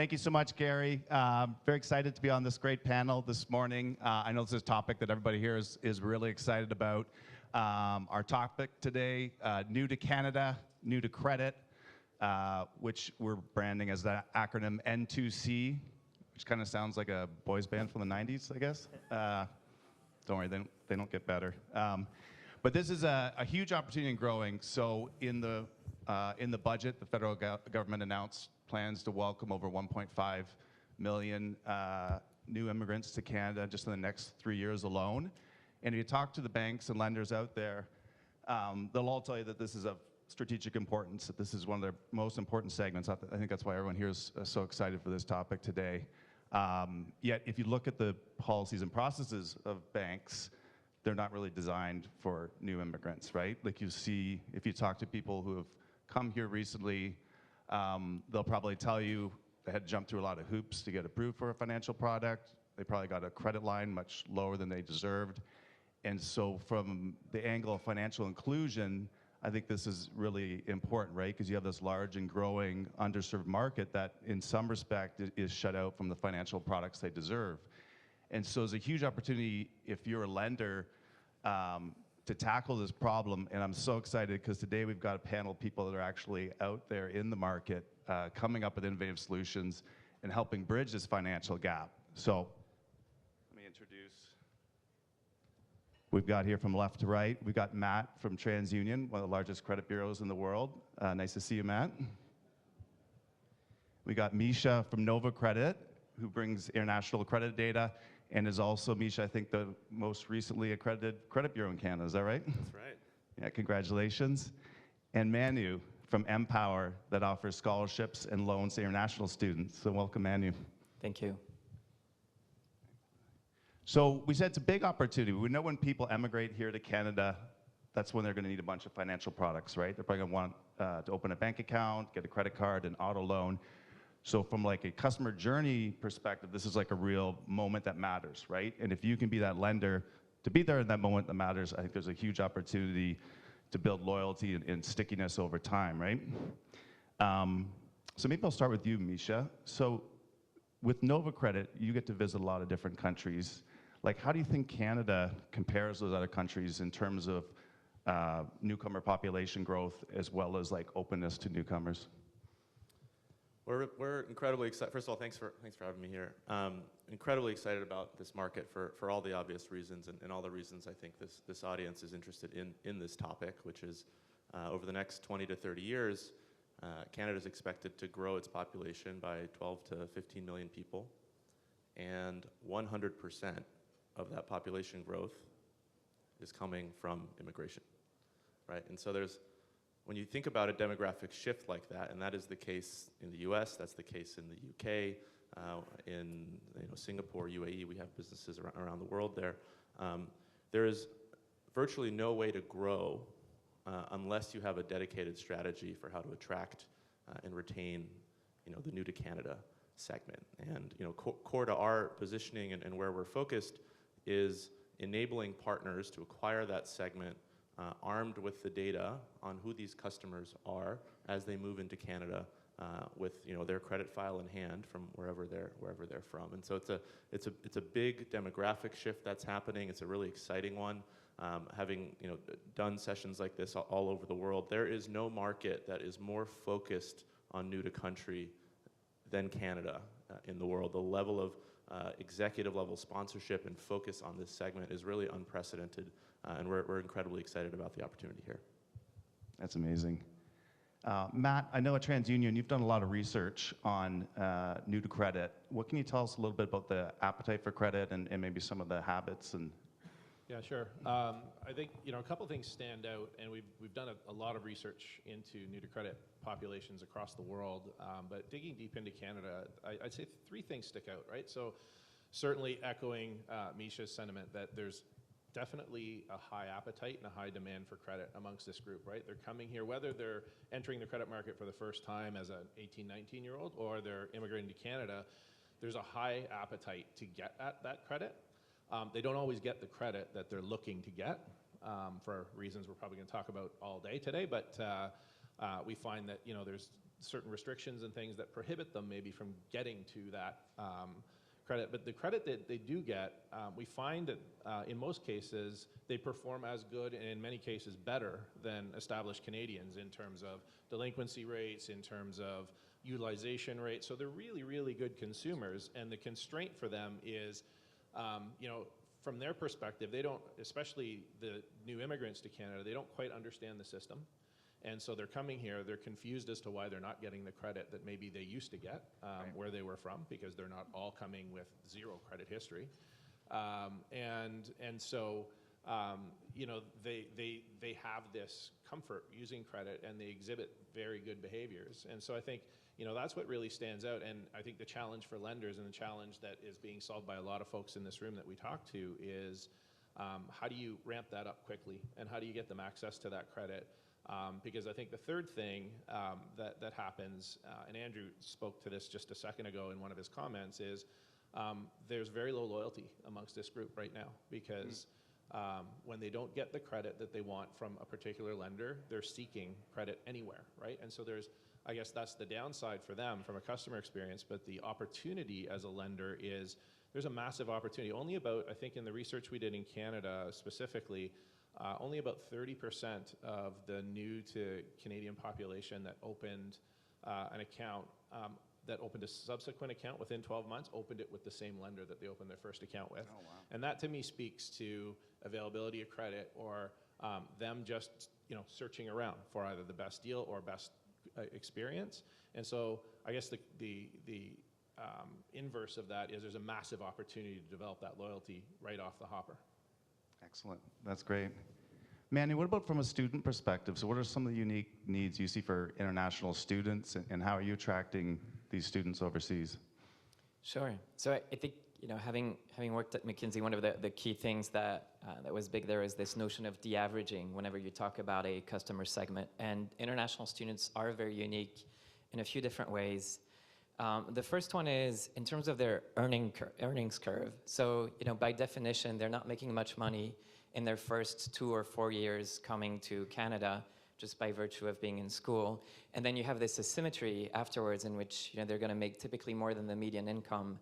thank you so much, Gary. Very excited to be on this great panel this morning. I know this is a topic that everybody here is really excited about. Our topic today, new to Canada, new to credit, which we're branding as the acronym N2C, which kind of sounds like a boys band from the 90s, I guess. Don't worry, they don't get better. But this is a huge opportunity in growing. So in the budget, the federal government announced plans to welcome over 1.5 million new immigrants to Canada just in the next 3 years alone. And if you talk to the banks and lenders out there, they'll all tell you that this is of strategic importance, that this is one of their most important segments. I think that's why everyone here is so excited for this topic today. Yet, if you look at the policies and processes of banks, they're not really designed for new immigrants, right? Like you see, if you talk to people who have come here recently, they'll probably tell you they had to jump through a lot of hoops to get approved for a financial product. They probably got a credit line much lower than they deserved. And so from the angle of financial inclusion, I think this is really important, right? Because you have this large and growing underserved market that in some respect is shut out from the financial products they deserve. And so there's a huge opportunity if you're a lender to tackle this problem. And I'm so excited because today we've got a panel of people that are actually out there in the market coming up with innovative solutions and helping bridge this financial gap. So let me introduce. We've got here from left to right, we've got Matt from TransUnion, one of the largest credit bureaus in the world. Nice to see you, Matt. We got Misha from Nova Credit, who brings international credit data, and is also, Misha, I think the most recently accredited credit bureau in Canada. Is that right? That's right. Yeah, congratulations. And Manu from Empower, that offers scholarships and loans to international students. So welcome, Manu. Thank you. So we said it's a big opportunity. We know when people emigrate here to Canada, that's when they're going to need a bunch of financial products, right? They're probably going to want to open a bank account, get a credit card, an auto loan. So from like a customer journey perspective, this is like a real moment that matters, right? And if you can be that lender to be there in that moment that matters, I think there's a huge opportunity to build loyalty and stickiness over time, right? So maybe I'll start with you, Misha. So with Nova Credit, you get to visit a lot of different countries. Like, how do you think Canada compares to those other countries in terms of newcomer population growth as well as like openness to newcomers? We're incredibly excited. First of all, thanks for having me here. Incredibly excited about this market for all the obvious reasons and all the reasons I think this audience is interested in this topic, which is over the next 20 to 30 years, Canada is expected to grow its population by 12 to 15 million people, and 100% of that population growth is coming from immigration, right? And so when you think about a demographic shift like that, and that is the case in the US, that's the case in the UK, in Singapore, UAE, we have businesses around the world there. There is virtually no way to grow unless you have a dedicated strategy for how to attract and retain the new to Canada segment. And core to our positioning and where we're focused is enabling partners to acquire that segment armed with the data on who these customers are as they move into Canada with their credit file in hand from wherever they're from. And so it's a big demographic shift that's happening. It's a really exciting one. Having done sessions like this all over the world, there is no market that is more focused on new to country than Canada in the world. The level of executive level sponsorship and focus on this segment is really unprecedented, and we're incredibly excited about the opportunity here. That's amazing. Matt, I know at TransUnion you've done a lot of research on new to credit. What can you tell us a little bit about the appetite for credit and maybe some of the habits? And yeah, sure. I think a couple things stand out, and we've done a lot of research into new to credit populations across the world. But digging deep into Canada, I'd say three things stick out, right? So certainly echoing Misha's sentiment that there's definitely a high appetite and a high demand for credit amongst this group, right? They're coming here, whether they're entering the credit market for the first time as an 18, 19-year-old or they're immigrating to Canada, there's a high appetite to get at that credit. They don't always get the credit that they're looking to get for reasons we're probably going to talk about all day today, but we find that there's certain restrictions and things that prohibit them maybe from getting to that credit. But the credit that they do get, we find that in most cases they perform as good and in many cases better than established Canadians in terms of delinquency rates, in terms of utilization rates. So they're really, really good consumers. And the constraint for them is, from their perspective, they don't, especially the new immigrants to Canada, they don't quite understand the system. And so they're coming here, they're confused as to why they're not getting the credit that maybe they used to get where they were from, because they're not all coming with zero credit history. And so, they have this comfort using credit, and they exhibit very good behaviors. And so I think, that's what really stands out. And I think the challenge for lenders, and the challenge that is being solved by a lot of folks in this room that we talk to, is how do you ramp that up quickly, and how do you get them access to that credit? Because I think the third thing that happens, and Andrew spoke to this just a second ago in one of his comments, is there's very low loyalty amongst this group right now, because when they don't get the credit that they want from a particular lender, they're seeking credit anywhere, right? And so I guess that's the downside for them from a customer experience, but the opportunity as a lender is, there's a massive opportunity. Only about, I think in the research we did in Canada specifically, only about 30% of the new to Canadian population that opened an account, that opened a subsequent account within 12 months, opened it with the same lender that they opened their first account with. Oh, wow. And that to me speaks to availability of credit, or them just searching around for either the best deal or best experience. And so I guess the inverse of that is there's a massive opportunity to develop that loyalty right off the hopper. Excellent. That's great. Manny, what about from a student perspective? So what are some of the unique needs you see for international students, and how are you attracting these students overseas? Sure. So I think, having worked at McKinsey, one of the key things that was big there is this notion of de-averaging whenever you talk about a customer segment. And international students are very unique in a few different ways. The first one is in terms of their earnings curve. So, by definition, they're not making much money in their first 2 or 4 years coming to Canada, just by virtue of being in school. And then you have this asymmetry afterwards in which they're going to make typically more than the median income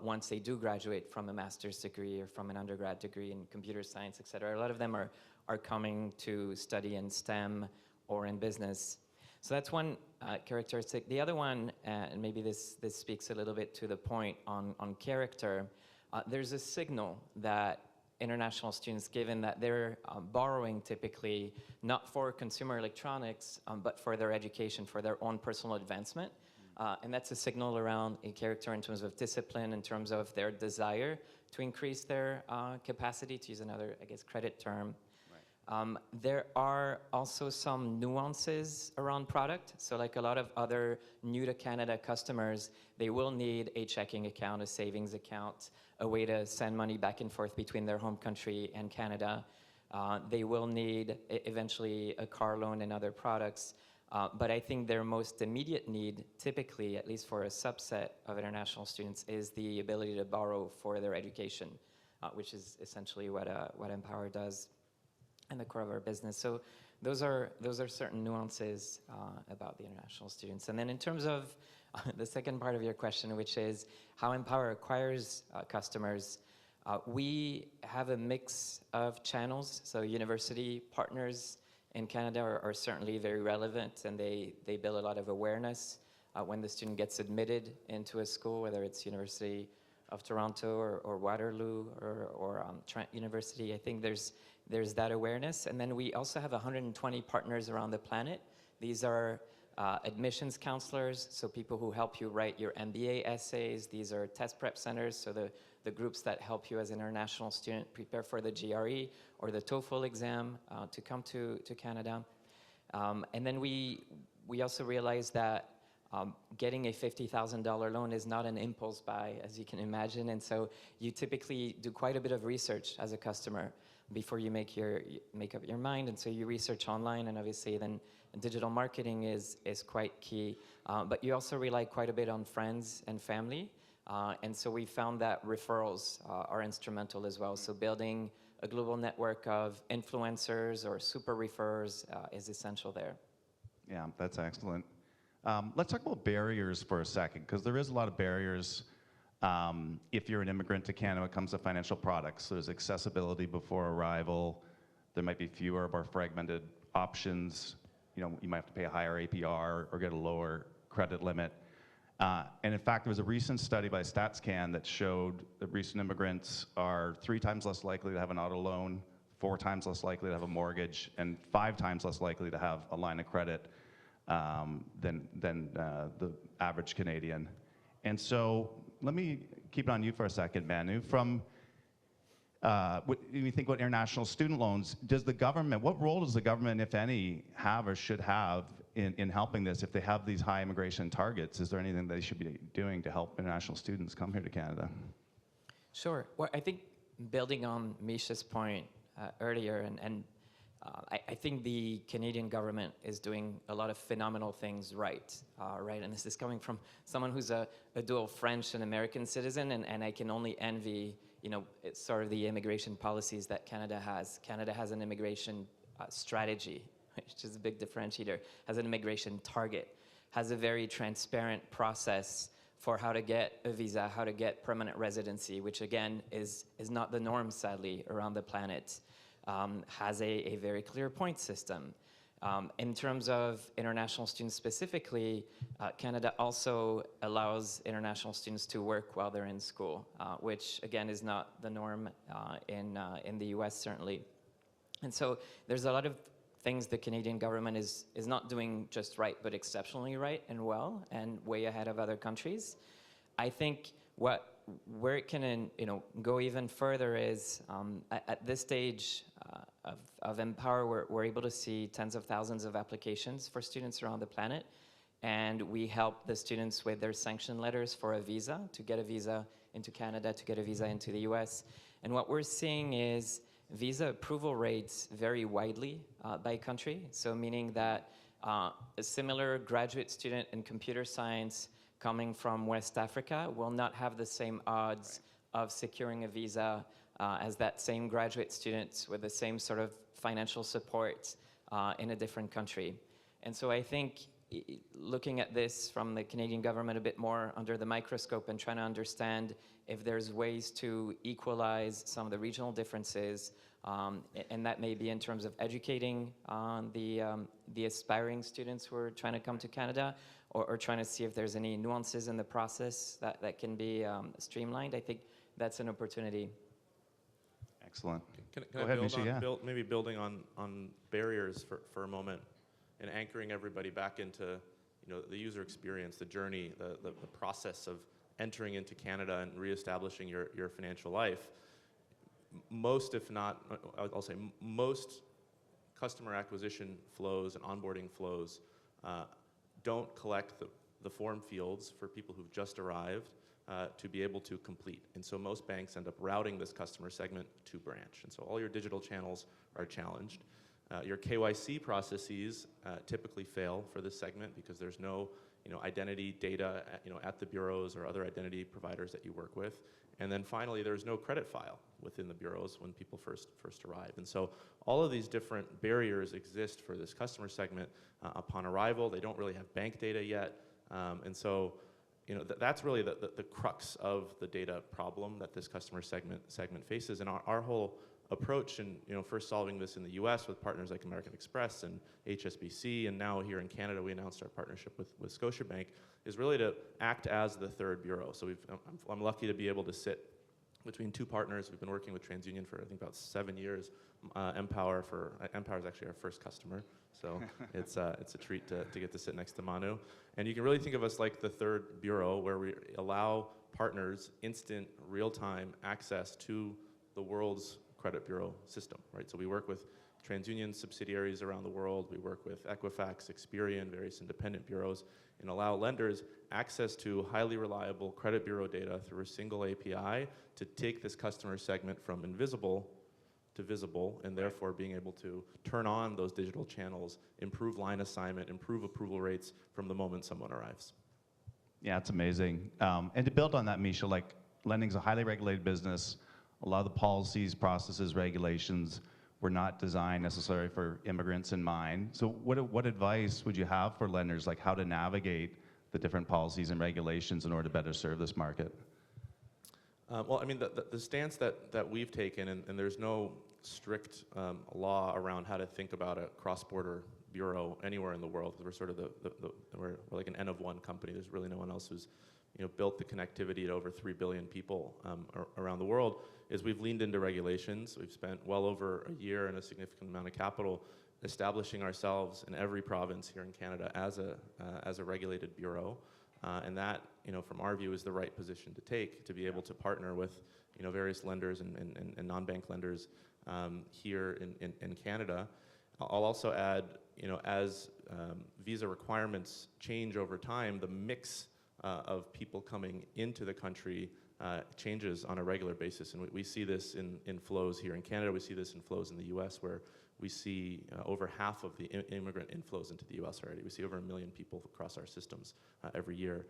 once they do graduate from a master's degree or from an undergrad degree in computer science, et cetera. A lot of them are coming to study in STEM or in business. So that's one characteristic. The other one, and maybe this speaks a little bit to the point on character, there's a signal that international students, given that they're borrowing typically not for consumer electronics, but for their education, for their own personal advancement. And that's a signal around a character in terms of discipline, in terms of their desire to increase their capacity, to use another, I guess, credit term. There are also some nuances around product. So like a lot of other new to Canada customers, they will need a checking account, a savings account, a way to send money back and forth between their home country and Canada. They will need eventually a car loan and other products. But I think their most immediate need, typically, at least for a subset of international students, is the ability to borrow for their education, which is essentially what Empower does and the core of our business. So those are certain nuances about the international students. And then in terms of the second part of your question, which is how Empower acquires customers, we have a mix of channels. So university partners in Canada are certainly very relevant, and they build a lot of awareness when the student gets admitted into a school, whether it's University of Toronto or Waterloo or Trent University. I think there's that awareness. And then we also have 120 partners around the planet. These are admissions counselors, so people who help you write your MBA essays. These are test prep centers, so the groups that help you as an international student prepare for the GRE or the TOEFL exam to come to Canada. And then we also realize that getting a $50,000 loan is not an impulse buy, as you can imagine. And so you typically do quite a bit of research as a customer before you make up your mind. And so you research online, and obviously then digital marketing is quite key. But you also rely quite a bit on friends and family. And so we found that referrals are instrumental as well. So building a global network of influencers or super referrers is essential there. Yeah, that's excellent. Let's talk about barriers for a second, because there is a lot of barriers if you're an immigrant to Canada when it comes to financial products. There's accessibility before arrival. There might be fewer or more fragmented options. You know, you might have to pay a higher APR or get a lower credit limit. And in fact, there was a recent study by StatsCan that showed that recent immigrants are 3 times less likely to have an auto loan, 4 times less likely to have a mortgage, and 5 times less likely to have a line of credit than the average Canadian. And so let me keep it on you for a second, Manu. From when you think about international student loans, does the government, what role does the government, if any, have or should have in helping this? If they have these high immigration targets, is there anything they should be doing to help international students come here to Canada? Sure. Well, I think building on Misha's point earlier, I think the Canadian government is doing a lot of phenomenal things right, and this is coming from someone who's a dual French and American citizen, and I can only envy, it's sort of the immigration policies that Canada has. Canada has an immigration strategy, which is a big differentiator, has an immigration target, has a very transparent process for how to get a visa, how to get permanent residency, which again is not the norm, sadly, around the planet. Has a very clear point system. In terms of international students specifically, Canada also allows international students to work while they're in school, which again is not the norm in the US certainly. And so there's a lot of things the Canadian government is not doing just right, but exceptionally right and well, and way ahead of other countries. I think where it can go even further is at this stage of Empower, we're able to see tens of thousands of applications for students around the planet, and we help the students with their sanction letters for a visa, to get a visa into Canada, to get a visa into the US. And what we're seeing is visa approval rates vary widely by country, so meaning that a similar graduate student in computer science coming from West Africa will not have the same odds of securing a visa as that same graduate student with the same sort of financial support in a different country. And so I think looking at this from the Canadian government a bit more under the microscope and trying to understand if there's ways to equalize some of the regional differences, and that may be in terms of educating the aspiring students who are trying to come to Canada, or trying to see if there's any nuances in the process that can be streamlined. I think that's an opportunity. Excellent. Can Go I ahead, build Misha, on, maybe building on barriers for a moment, and anchoring everybody back into the user experience, the journey, the process of entering into Canada and reestablishing your financial life. Most, if not, I'll say most customer acquisition flows and onboarding flows don't collect the form fields for people who've just arrived to be able to complete. And so most banks end up routing this customer segment to branch. And so all your digital channels are challenged. Your KYC processes typically fail for this segment because there's no identity data at the bureaus or other identity providers that you work with. And then finally, there's no credit file within the bureaus when people first arrive. And so all of these different barriers exist for this customer segment upon arrival. They don't really have bank data yet. And so that's really the crux of the data problem that this customer segment faces. And our whole approach in first solving this in the US with partners like American Express and HSBC, and now here in Canada we announced our partnership with Scotiabank, is really to act as the third bureau. So I'm lucky to be able to sit between two partners. We've been working with TransUnion for I think about 7 years. Empower is actually our first customer, so it's a treat to get to sit next to Manu. And you can really think of us like the third bureau, where we allow partners instant, real-time access to the world's credit bureau system, right? So we work with TransUnion subsidiaries around the world. We work with Equifax, Experian, various independent bureaus, and allow lenders access to highly reliable credit bureau data through a single API to take this customer segment from invisible to visible, and therefore being able to turn on those digital channels, improve line assignment, improve approval rates from the moment someone arrives. Yeah, it's amazing. And to build on that, Misha, like lending's a highly regulated business. A lot of the policies, processes, regulations were not designed necessarily for immigrants in mind. So what advice would you have for lenders, like how to navigate the different policies and regulations in order to better serve this market? Well, I mean, the stance that we've taken, and there's no strict law around how to think about a cross-border bureau anywhere in the world, because we're sort of we're like an N of one company. There's really no one else who's built the connectivity to over 3 billion people around the world, is we've leaned into regulations. We've spent well over a year and a significant amount of capital establishing ourselves in every province here in Canada as a regulated bureau. And that, from our view, is the right position to take, to be able to partner with, various lenders and non-bank lenders here in Canada. I'll also add, as visa requirements change over time, the mix of people coming into the country changes on a regular basis. And we see this in flows here in Canada. We see this in flows in the US, where we see over half of the immigrant inflows into the US already. We see over 1 million people across our systems every year.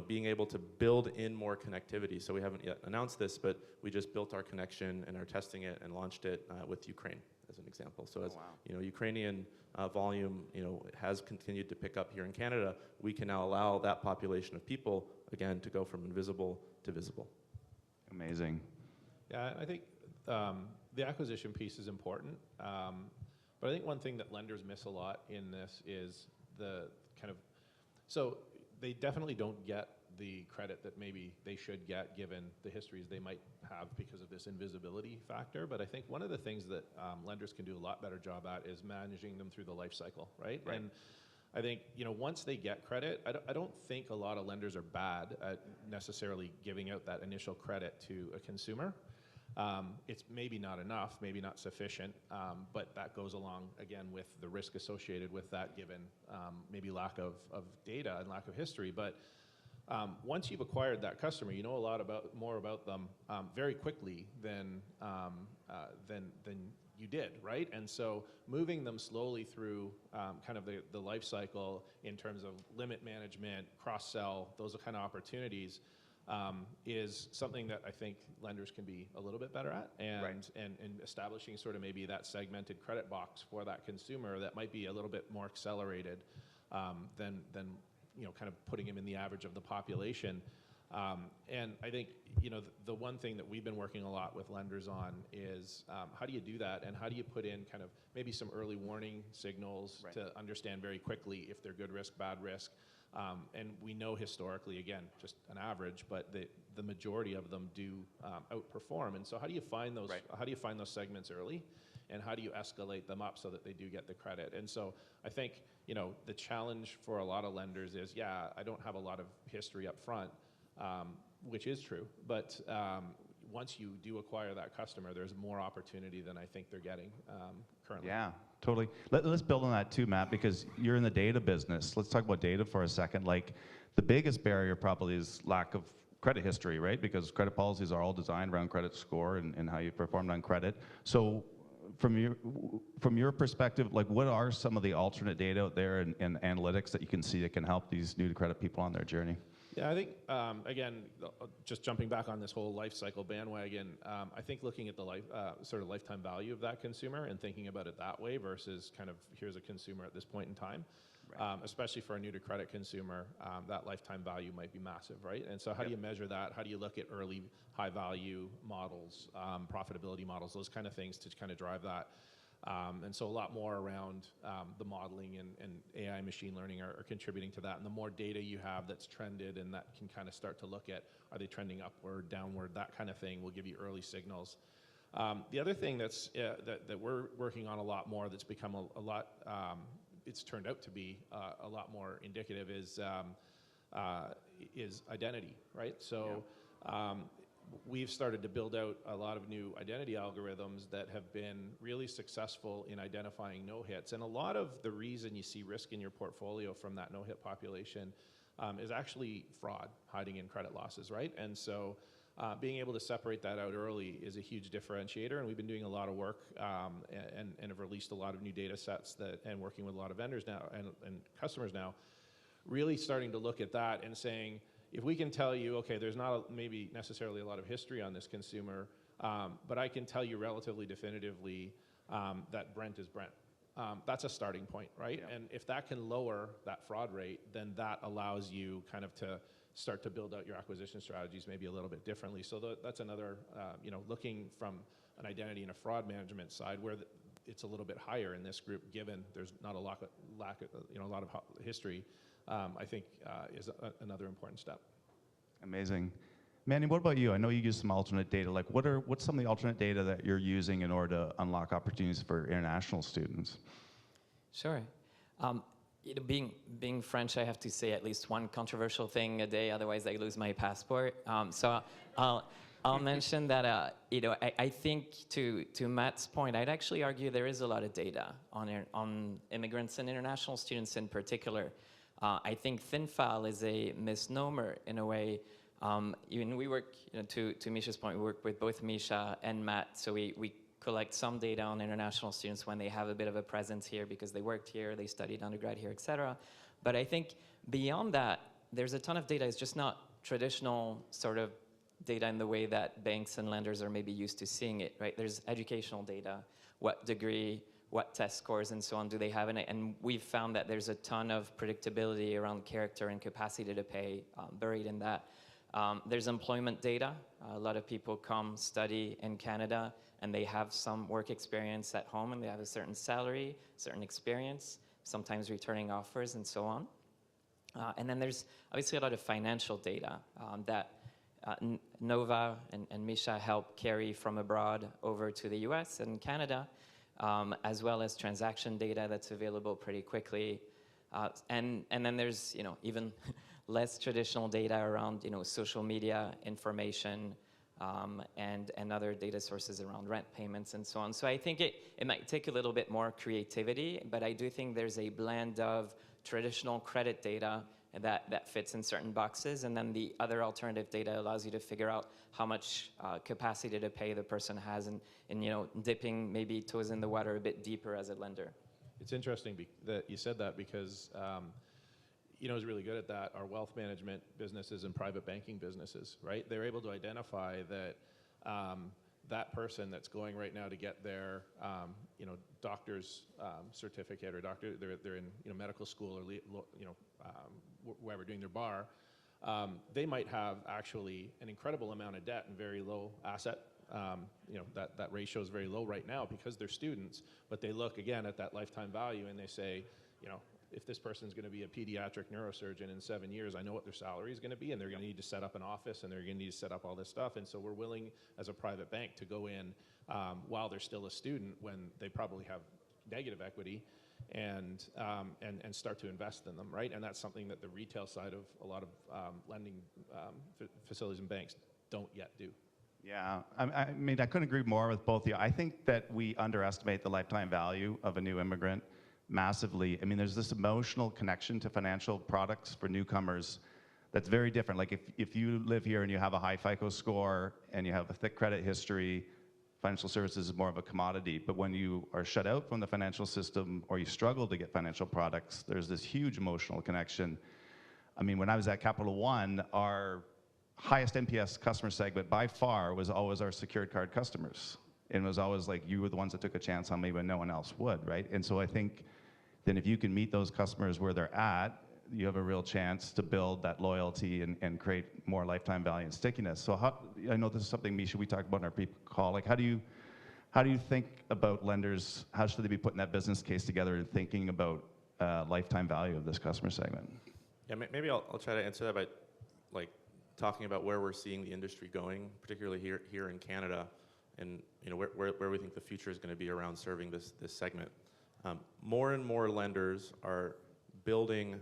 Being able to build in more connectivity. So we haven't yet announced this, but we just built our connection and are testing it and launched it with Ukraine as an example. So as Ukrainian volume has continued to pick up here in Canada, we can now allow that population of people, again, to go from invisible to visible. Amazing. Yeah, I think the acquisition piece is important, but I think one thing that lenders miss a lot in this is so they definitely don't get the credit that maybe they should get given the histories they might have because of this invisibility factor. But I think one of the things that lenders can do a lot better job at is managing them through the life cycle, right? And I think, once they get credit, I don't think a lot of lenders are bad at necessarily giving out that initial credit to a consumer. It's maybe not enough, maybe not sufficient, but that goes along, again, with the risk associated with that, given maybe lack of data and lack of history. But once you've acquired that customer, you know a lot more about them very quickly than you did, right? And so moving them slowly through kind of the life cycle in terms of limit management, cross-sell, those kind of opportunities, is something that I think lenders can be a little bit better at, and establishing sort of maybe that segmented credit box for that consumer that might be a little bit more accelerated than kind of putting him in the average of the population. And I think the one thing that we've been working a lot with lenders on is how do you do that, and how do you put in kind of maybe some early warning signals to understand very quickly if they're good risk, bad risk. And we know historically, again, just an average, but the majority of them do outperform. And so how do you find those? How do you find those segments early, and how do you escalate them up so that they do get the credit? And so I think the challenge for a lot of lenders is, I don't have a lot of history up front, which is true, but once you do acquire that customer, there's more opportunity than I think they're getting currently. Yeah, totally. Let's build on that too, Matt, because you're in the data business. Let's talk about data for a second. Like, the biggest barrier probably is lack of credit history, right? Because credit policies are all designed around credit score and how you performed on credit. So from your perspective, like, what are some of the alternate data out there and analytics that you can see that can help these new to credit people on their journey? Yeah, I think, again, just jumping back on this whole life cycle bandwagon, I think looking at the sort of lifetime value of that consumer and thinking about it that way versus kind of here's a consumer at this point in time, especially for a new to credit consumer, that lifetime value might be massive, right? And so how do you measure that? How do you look at early high value models, profitability models, those kind of things to kind of drive that? And so a lot more around the modeling and AI machine learning are contributing to that. And the more data you have that's trended and that can kind of start to look at, are they trending upward, downward, that kind of thing will give you early signals. The other thing that we're working on a lot more that's become a lot, it's turned out to be a lot more indicative is identity, right? So we've started to build out a lot of new identity algorithms that have been really successful in identifying no-hits. And a lot of the reason you see risk in your portfolio from that no-hit population is actually fraud hiding in credit losses, right? And so being able to separate that out early is a huge differentiator. And we've been doing a lot of work and have released a lot of new data sets and working with a lot of vendors now and customers now, really starting to look at that and saying, if we can tell you, okay, there's not maybe necessarily a lot of history on this consumer, But I can tell you relatively definitively that Brent is Brent. That's a starting point, right? Yeah. And if that can lower that fraud rate, then that allows you kind of to start to build out your acquisition strategies maybe a little bit differently. So that's another, looking from an identity and a fraud management side where it's a little bit higher in this group, given there's not a lot of history, I think is another important step. Amazing. Manny, what about you? I know you use some alternate data. Like, what's some of the alternate data that you're using in order to unlock opportunities for international students? Sure. Being French, I have to say at least one controversial thing a day, otherwise I lose my passport. So I'll mention that I think to Matt's point, I'd actually argue there is a lot of data on immigrants and international students in particular. I think thin file is a misnomer in a way. Even we work, to Misha's point, we work with both Misha and Matt, so we collect some data on international students when they have a bit of a presence here because they worked here, they studied undergrad here, etc. But I think beyond that, there's a ton of data. It's just not traditional sort of data in the way that banks and lenders are maybe used to seeing it, right? There's educational data, what degree, what test scores and so on do they have in it, and we've found that there's a ton of predictability around character and capacity to pay buried in that. There's employment data. A lot of people come study in Canada and they have some work experience at home and they have a certain salary, certain experience, sometimes returning offers and so on. And then there's obviously a lot of financial data that Nova and Misha help carry from abroad over to the US and Canada, as well as transaction data that's available pretty quickly. And then there's even less traditional data around social media information and other data sources around rent payments and so on. So I think it might take a little bit more creativity, but I do think there's a blend of traditional credit data that fits in certain boxes, and then the other alternative data allows you to figure out how much capacity to pay the person has, and dipping maybe toes in the water a bit deeper as a lender. It's interesting that you said that because is really good at that. Our wealth management businesses and private banking businesses, right? They're able to identify that that person that's going right now to get their doctor's certificate or they're in medical school or wherever doing their bar, they might have actually an incredible amount of debt and very low asset. That ratio is very low right now because they're students, but they look again at that lifetime value and they say, if this person's going to be a pediatric neurosurgeon in 7 years, I know what their salary is going to be, and they're going to need to set up an office, and they're going to need to set up all this stuff. And so we're willing, as a private bank, to go in while they're still a student, when they probably have negative equity, and start to invest in them, right? And that's something that the retail side of a lot of lending facilities and banks don't yet do. Yeah, I mean, I couldn't agree more with both of you. I think that we underestimate the lifetime value of a new immigrant massively. I mean, there's this emotional connection to financial products for newcomers that's very different. Like if you live here and you have a high FICO score and you have a thick credit history, financial services is more of a commodity. But when you are shut out from the financial system or you struggle to get financial products, there's this huge emotional connection. I mean, when I was at Capital One, our highest NPS customer segment by far was always our secured card customers. And it was always like you were the ones that took a chance on me when no one else would, right? And so I think then if you can meet those customers where they're at, you have a real chance to build that loyalty and create more lifetime value and stickiness. So I know this is something, Misha, we talked about in our pre-call. Like, how do you think about lenders? How should they be putting that business case together and thinking about lifetime value of this customer segment? Yeah, maybe I'll try to answer that by talking about where we're seeing the industry going, particularly here in Canada, and where we think the future is going to be around serving this segment. More and more lenders are building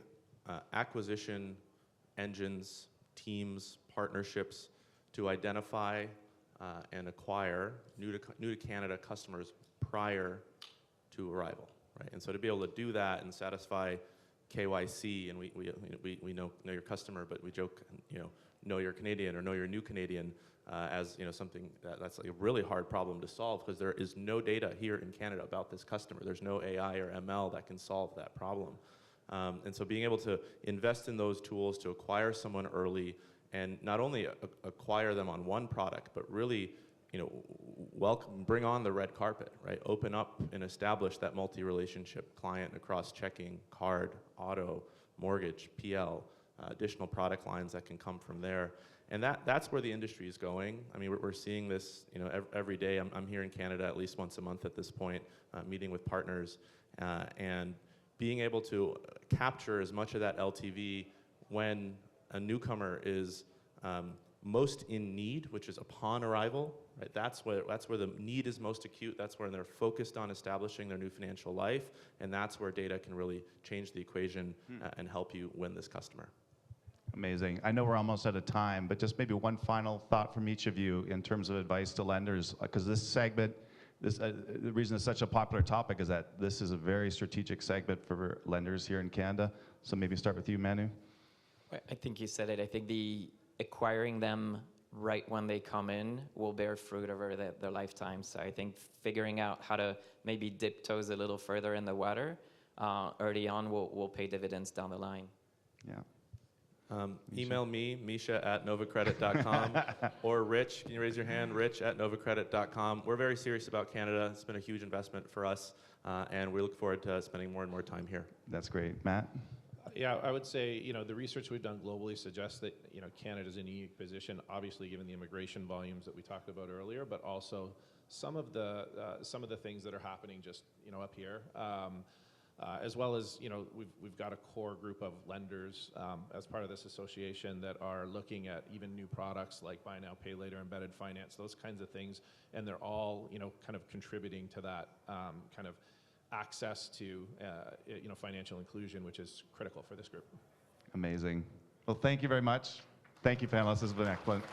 acquisition engines, teams, partnerships to identify and acquire new to Canada customers prior to arrival, right? And so to be able to do that and satisfy KYC, and we know your customer, but we joke, know you're Canadian or know you're new Canadian, as something that's like a really hard problem to solve, because there is no data here in Canada about this customer. There's no AI or ML that can solve that problem. And so being able to invest in those tools to acquire someone early, and not only acquire them on one product, but really bring on the red carpet, right? Open up and establish that multi-relationship client across checking, card, auto, mortgage, PL, additional product lines that can come from there. And that's where the industry is going. I mean, we're seeing this, every day. I'm here in Canada at least once a month at this point, meeting with partners, and being able to capture as much of that LTV when a newcomer is most in need, which is upon arrival, right? That's where the need is most acute. That's where they're focused on establishing their new financial life, and that's where data can really change the equation and help you win this customer. Amazing. I know we're almost out of time, but just maybe one final thought from each of you in terms of advice to lenders, because this segment, the reason it's such a popular topic is that this is a very strategic segment for lenders here in Canada. So maybe start with you, Manu. I think you said it. I think acquiring them right when they come in will bear fruit over their lifetime. So I think figuring out how to maybe dip toes a little further in the water early on will pay dividends down the line. Yeah. Email me, misha@novacredit.com, or Rich, can you raise your hand, rich@novacredit.com. We're very serious about Canada. It's been a huge investment for us, and we look forward to spending more and more time here. That's great. Matt? Yeah, I would say, the research we've done globally suggests that, Canada's in a unique position, obviously given the immigration volumes that we talked about earlier, but also some of the things that are happening just, up here. As well as, we've got a core group of lenders as part of this association that are looking at even new products like buy now, pay later, embedded finance, those kinds of things, and they're all, kind of contributing to that kind of access to, financial inclusion, which is critical for this group. Amazing. Well, thank you very much. Thank you, panelists. This has been excellent.